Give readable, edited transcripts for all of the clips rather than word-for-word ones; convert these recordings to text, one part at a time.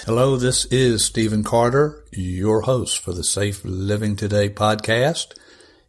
Hello, this is Stephen Carter, your host for the Safe Living Today podcast.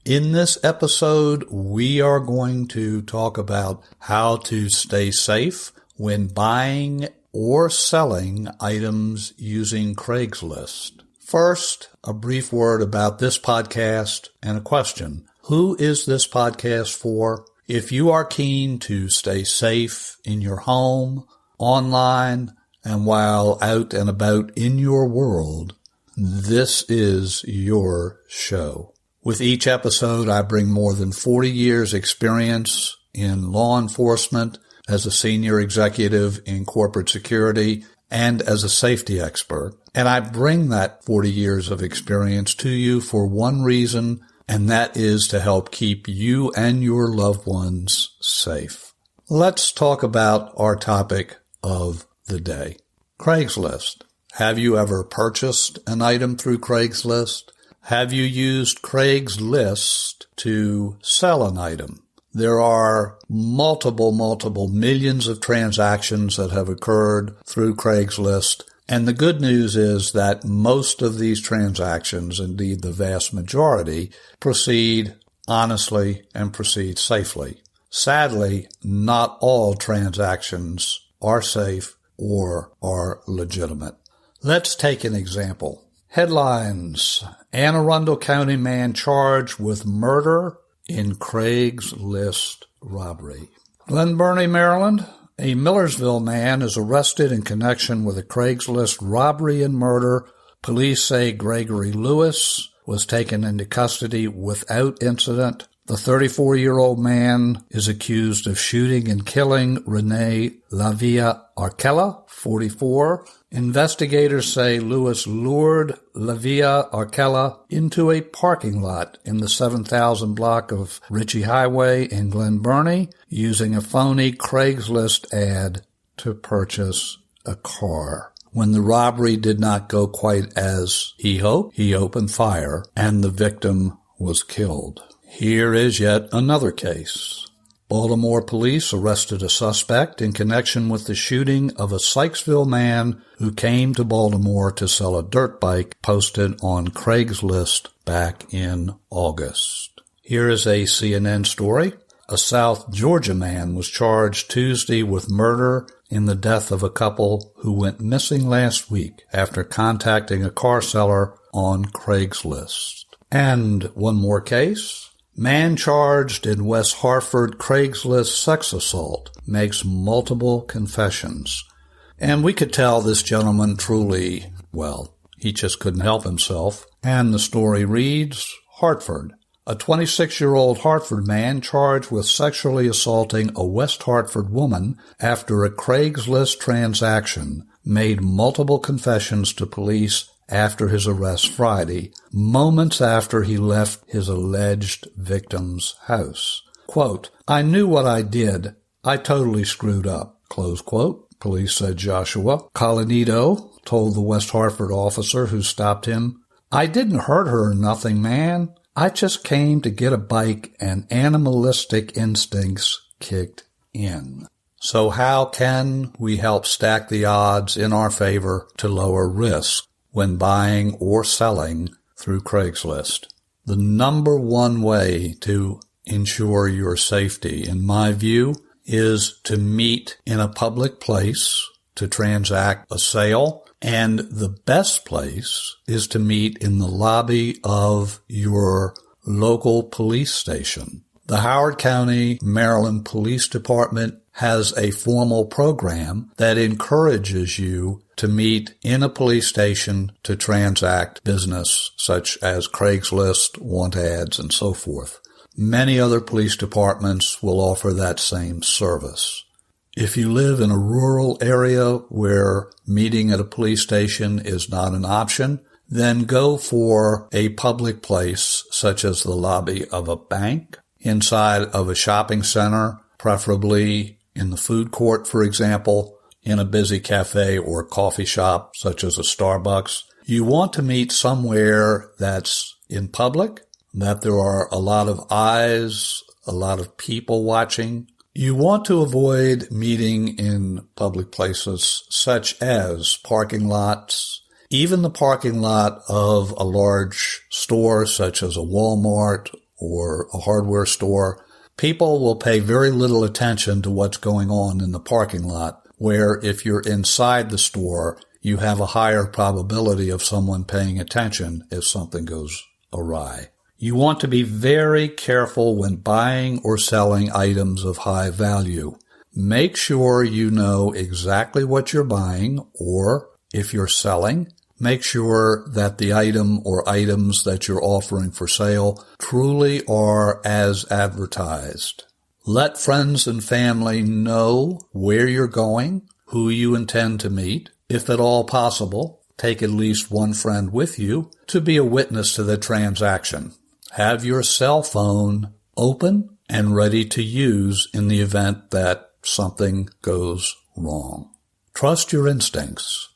In this episode, we are going to talk about how to stay safe when buying or selling items using Craigslist. First, a brief word about this podcast and a question. Who is this podcast for? If you are keen to stay safe in your home, online, and while out and about in your world, this is your show. With each episode, I bring more than 40 years experience in law enforcement, as a senior executive in corporate security, and as a safety expert. And I bring that 40 years of experience to you for one reason, and that is to help keep you and your loved ones safe. Let's talk about our topic of the day. Craigslist. Have you ever purchased an item through Craigslist? Have you used Craigslist to sell an item? There are multiple millions of transactions that have occurred through Craigslist. And the good news is that most of these transactions, indeed the vast majority, proceed honestly and proceed safely. Sadly, not all transactions are safe or are legitimate. Let's take an example. Headlines: An Arundel County man charged with murder in Craigslist robbery. Glen Burnie, Maryland. A Millersville man is arrested in connection with a Craigslist robbery and murder. Police say Gregory Lewis was taken into custody without incident. The 34-year-old man is accused of shooting and killing Renee Lavia Arquella, 44. Investigators say Lewis lured Lavia Arquella into a parking lot in the 7000 block of Ritchie Highway in Glen Burnie using a phony Craigslist ad to purchase a car. When the robbery did not go quite as he hoped, he opened fire and the victim was killed. Here is yet another case. Baltimore police arrested a suspect in connection with the shooting of a Sykesville man who came to Baltimore to sell a dirt bike posted on Craigslist back in August. Here is a CNN story. A South Georgia man was charged Tuesday with murder in the death of a couple who went missing last week after contacting a car seller on Craigslist. And one more case. Man charged in West Hartford Craigslist sex assault makes multiple confessions. And we could tell this gentleman truly, he just couldn't help himself. And the story reads, Hartford. A 26-year-old Hartford man charged with sexually assaulting a West Hartford woman after a Craigslist transaction made multiple confessions to police after his arrest Friday, moments after he left his alleged victim's house. Quote, I knew what I did. I totally screwed up, close quote. Police said Joshua Colanito told the West Hartford officer who stopped him, I didn't hurt her or nothing, man. I just came to get a bike and animalistic instincts kicked in. So how can we help stack the odds in our favor to lower risk when buying or selling through Craigslist? The number one way to ensure your safety, in my view, is to meet in a public place to transact a sale. And the best place is to meet in the lobby of your local police station. The Howard County, Maryland Police Department has a formal program that encourages you to meet in a police station to transact business such as Craigslist, want ads, and so forth. Many other police departments will offer that same service. If you live in a rural area where meeting at a police station is not an option, then go for a public place such as the lobby of a bank, inside of a shopping center, preferably in the food court, for example, in a busy cafe or coffee shop such as a Starbucks. You want to meet somewhere that's in public, that there are a lot of eyes, a lot of people watching. You want to avoid meeting in public places such as parking lots, even the parking lot of a large store such as a Walmart or a hardware store. People will pay very little attention to what's going on in the parking lot, where if you're inside the store, you have a higher probability of someone paying attention if something goes awry. You want to be very careful when buying or selling items of high value. Make sure you know exactly what you're buying, or if you're selling, make sure that the item or items that you're offering for sale truly are as advertised. Let friends and family know where you're going, who you intend to meet. If at all possible, take at least one friend with you to be a witness to the transaction. Have your cell phone open and ready to use in the event that something goes wrong. Trust your instincts.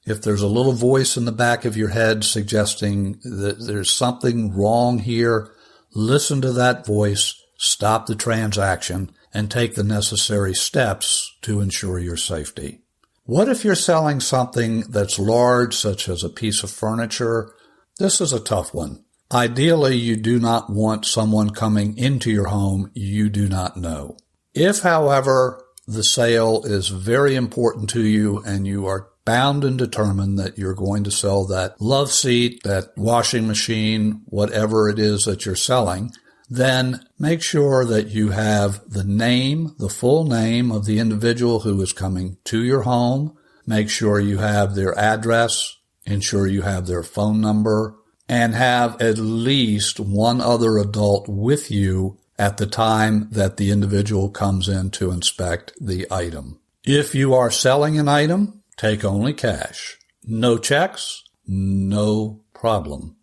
If there's a little voice in the back of your head suggesting that there's something wrong here, listen to that voice, stop the transaction, and take the necessary steps to ensure your safety. What if you're selling something that's large, such as a piece of furniture? This is a tough one. Ideally, you do not want someone coming into your home you do not know. If, however, the sale is very important to you and you are bound and determined that you're going to sell that love seat, that washing machine, whatever it is that you're selling, then make sure that you have the name, the full name of the individual who is coming to your home. Make sure you have their address, ensure you have their phone number, and have at least one other adult with you at the time that the individual comes in to inspect the item. If you are selling an item, take only cash. No checks, no problem.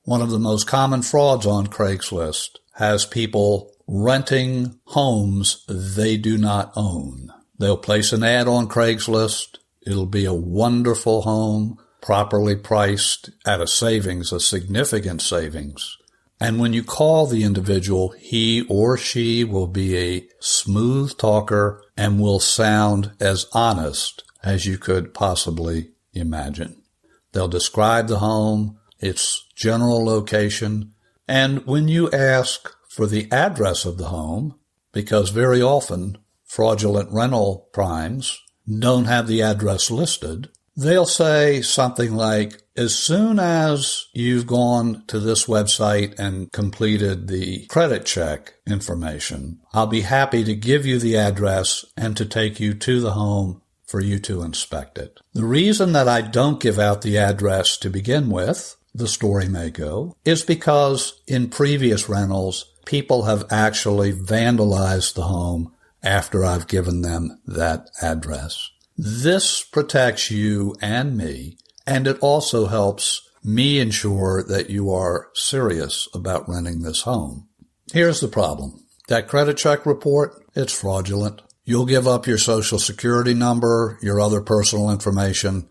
One of the most common frauds on Craigslist has people renting homes they do not own. They'll place an ad on Craigslist. It'll be a wonderful home, properly priced at a significant savings. And when you call the individual, he or she will be a smooth talker and will sound as honest as you could possibly imagine. They'll describe the home, its general location, and when you ask for the address of the home, because very often fraudulent rental primes don't have the address listed, they'll say something like, as soon as you've gone to this website and completed the credit check information, I'll be happy to give you the address and to take you to the home for you to inspect it. The reason that I don't give out the address to begin with, the story may go, is because in previous rentals, people have actually vandalized the home after I've given them that address. This protects you and me, and it also helps me ensure that you are serious about renting this home. Here's the problem. That credit check report, it's fraudulent. You'll give up your social security number, your other personal information,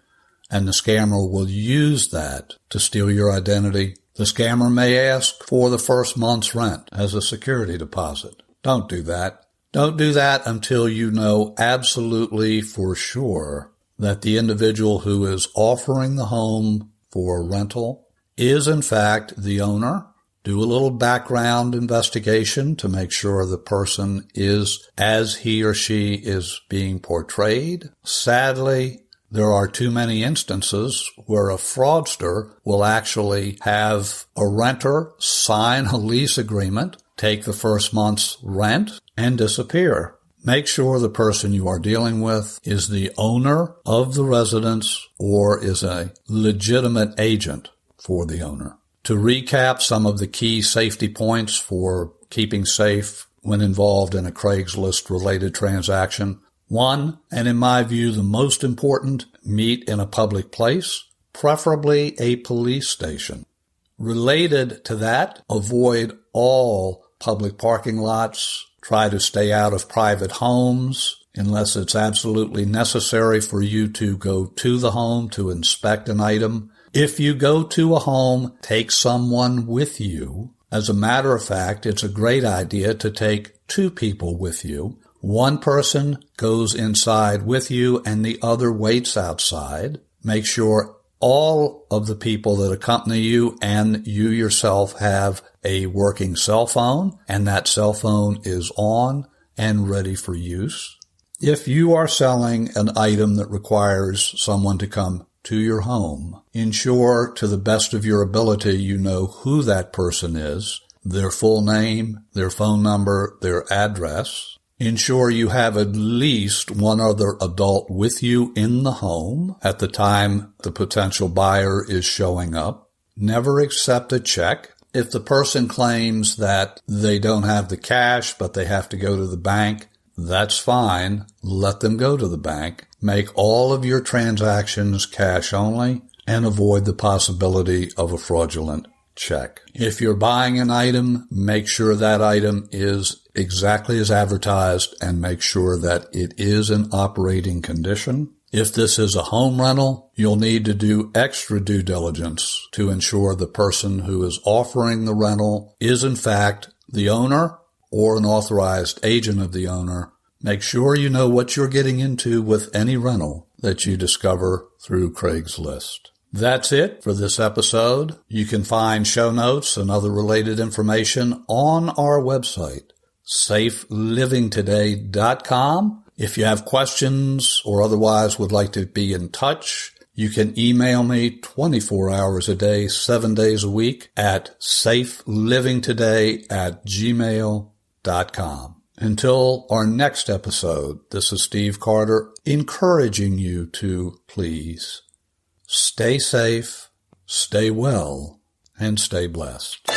and the scammer will use that to steal your identity. The scammer may ask for the first month's rent as a security deposit. Don't do that. Don't do that until you know absolutely for sure that the individual who is offering the home for rental is in fact the owner. Do a little background investigation to make sure the person is as he or she is being portrayed. Sadly, there are too many instances where a fraudster will actually have a renter sign a lease agreement, take the first month's rent, and disappear. Make sure the person you are dealing with is the owner of the residence or is a legitimate agent for the owner. To recap some of the key safety points for keeping safe when involved in a Craigslist-related transaction. 1, and in my view the most important, meet in a public place, preferably a police station. Related to that, avoid all public parking lots. Try to stay out of private homes unless it's absolutely necessary for you to go to the home to inspect an item. If you go to a home, take someone with you. As a matter of fact, it's a great idea to take 2 people with you. One person goes inside with you and the other waits outside. Make sure all of the people that accompany you and you yourself have a working cell phone, and that cell phone is on and ready for use. If you are selling an item that requires someone to come to your home, ensure to the best of your ability you know who that person is, their full name, their phone number, their address. Ensure you have at least one other adult with you in the home at the time the potential buyer is showing up. Never accept a check. If the person claims that they don't have the cash but they have to go to the bank, that's fine. Let them go to the bank. Make all of your transactions cash only and avoid the possibility of a fraudulent check. If you're buying an item, make sure that item is exactly as advertised and make sure that it is in operating condition. If this is a home rental, you'll need to do extra due diligence to ensure the person who is offering the rental is in fact the owner or an authorized agent of the owner. Make sure you know what you're getting into with any rental that you discover through Craigslist. That's it for this episode. You can find show notes and other related information on our website, safelivingtoday.com. If you have questions or otherwise would like to be in touch, you can email me 24 hours a day, 7 days a week at safelivingtoday@gmail.com. Until our next episode, this is Steve Carter encouraging you to please stay safe, stay well, and stay blessed.